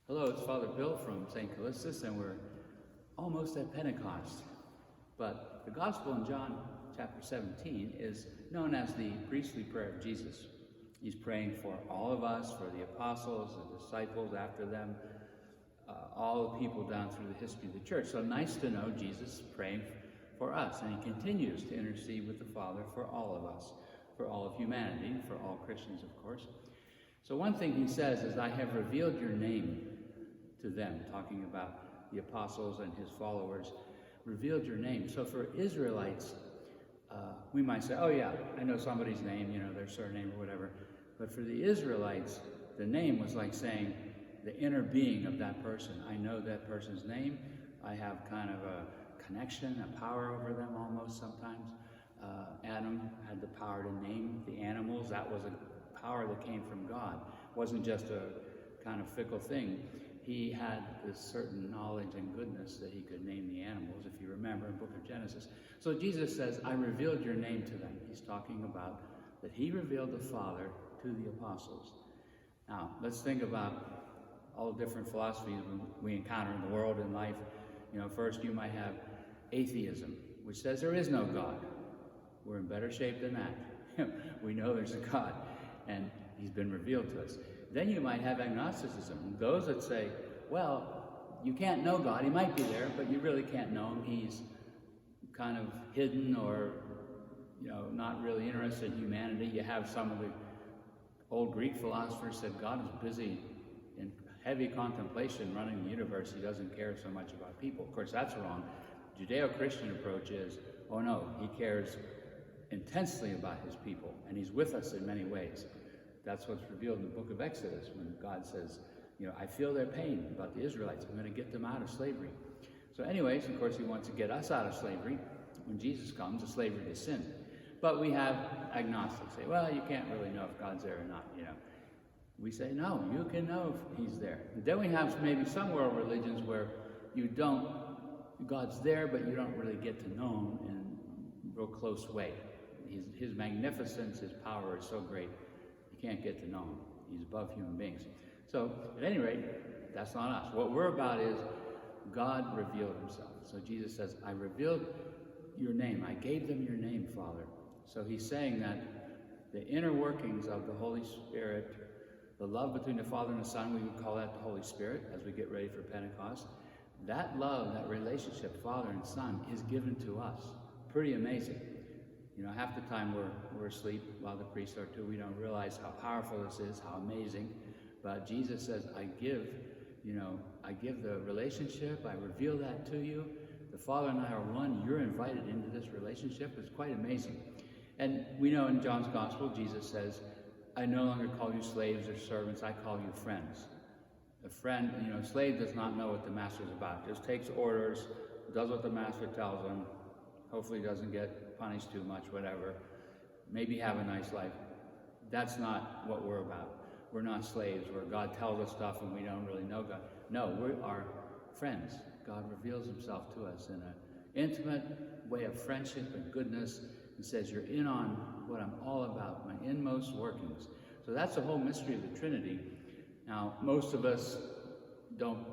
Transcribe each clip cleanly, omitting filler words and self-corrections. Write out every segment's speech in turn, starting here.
Hello, it's Father Bill from St. Callistus, and we're almost at Pentecost. But the Gospel in John chapter 17 is known as the priestly prayer of Jesus. He's praying for all of us, for the apostles, the disciples after them, all the people down through the history of the church. So nice to know Jesus praying for us, and he continues to intercede with the Father for all of us, for all of humanity, for all Christians, of course. So one thing he says is, I have revealed your name to them, talking about the apostles and his followers, revealed your name. So for Israelites, we might say, oh yeah, I know somebody's name, their surname or whatever. But for the Israelites, the name was like saying the inner being of that person. I know that person's name. I have kind of a connection, a power over them almost sometimes. Adam had the power to name the animals. That was a power that came from God. It wasn't just a kind of fickle thing. He had this certain knowledge and goodness that he could name the animals, if you remember in the book of Genesis. So Jesus says, I revealed your name to them. He's talking about that he revealed the Father to the apostles. Now, let's think about all the different philosophies we encounter in the world and life. First you might have atheism, which says there is no God. We're in better shape than that. We know there's a God, and he's been revealed to us. Then you might have agnosticism, those that say, well, you can't know God. He might be there, but you really can't know him. He's kind of hidden or, not really interested in humanity. You have some of the old Greek philosophers said God is busy in heavy contemplation running the universe. He doesn't care so much about people. Of course, that's wrong. Judeo-Christian approach is, oh no, he cares intensely about his people, and he's with us in many ways. That's what's revealed in the book of Exodus, when God says, I feel their pain about the Israelites. I'm going to get them out of slavery. So anyways, of course, he wants to get us out of slavery. When Jesus comes, the slavery to sin. But we have agnostics say, well, you can't really know if God's there or not, We say, no, you can know if he's there. And then we have maybe some world religions where God's there, but you don't really get to know him in a real close way. His magnificence, his power is so great. You can't get to know him. He's above human beings. So, at any rate, that's not us. What we're about is God revealed himself. So Jesus says, I revealed your name. I gave them your name, Father. So he's saying that the inner workings of the Holy Spirit, the love between the Father and the Son, we would call that the Holy Spirit as we get ready for Pentecost. That love, that relationship, Father and Son, is given to us. Pretty amazing. Half the time we're asleep while the priests are too. We don't realize how powerful this is, how amazing. But Jesus says, I give the relationship, I reveal that to you. The Father and I are one. You're invited into this relationship. It's quite amazing. And we know in John's Gospel, Jesus says, I no longer call you slaves or servants, I call you friends. A friend, a slave does not know what the master's about. Just takes orders, does what the master tells him, hopefully doesn't get punished too much, whatever. Maybe have a nice life. That's not what we're about. We're not slaves where God tells us stuff and we don't really know God. No, we are friends. God reveals himself to us in an intimate way of friendship and goodness and says, you're in on what I'm all about, my inmost workings. So that's the whole mystery of the Trinity. Now, most of us don't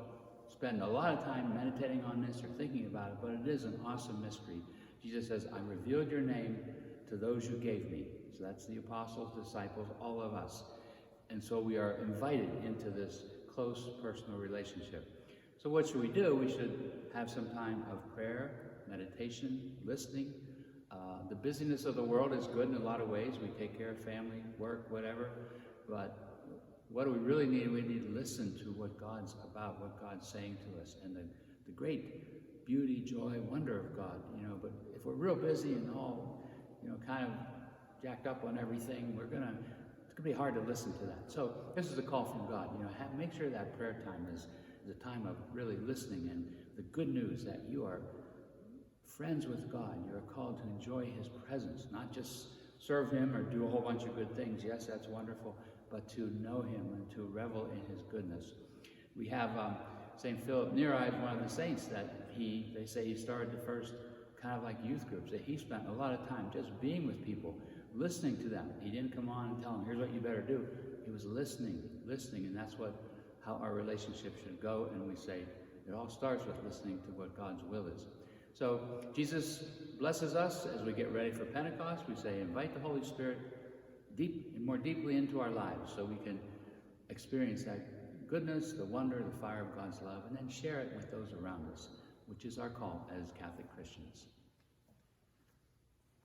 spend a lot of time meditating on this or thinking about it, but it is an awesome mystery. Jesus says, I revealed your name to those you gave me. So that's the apostles, disciples, all of us. And so we are invited into this close personal relationship. So what should we do? We should have some time of prayer, meditation, listening. The busyness of the world is good in a lot of ways. We take care of family, work, whatever. But what do we really need? We need to listen to what God's about, what God's saying to us, and the great beauty, joy, wonder of God. But if we're real busy and all, kind of jacked up on everything, it's gonna be hard to listen to that. So this is a call from God. Make sure that prayer time is a time of really listening, and the good news that you are friends with God. You're called to enjoy his presence, not just serve him or do a whole bunch of good things. Yes, that's wonderful, but to know him and to revel in his goodness. We have St. Philip Neri, one of the saints that they say he started the first kind of like youth groups, that he spent a lot of time just being with people, listening to them. He didn't come on and tell them, here's what you better do. He was listening, and that's how our relationship should go, and we say it all starts with listening to what God's will is. So Jesus blesses us as we get ready for Pentecost. We say, invite the Holy Spirit more deeply into our lives so we can experience that goodness, the wonder, the fire of God's love, and then share it with those around us, which is our call as Catholic Christians.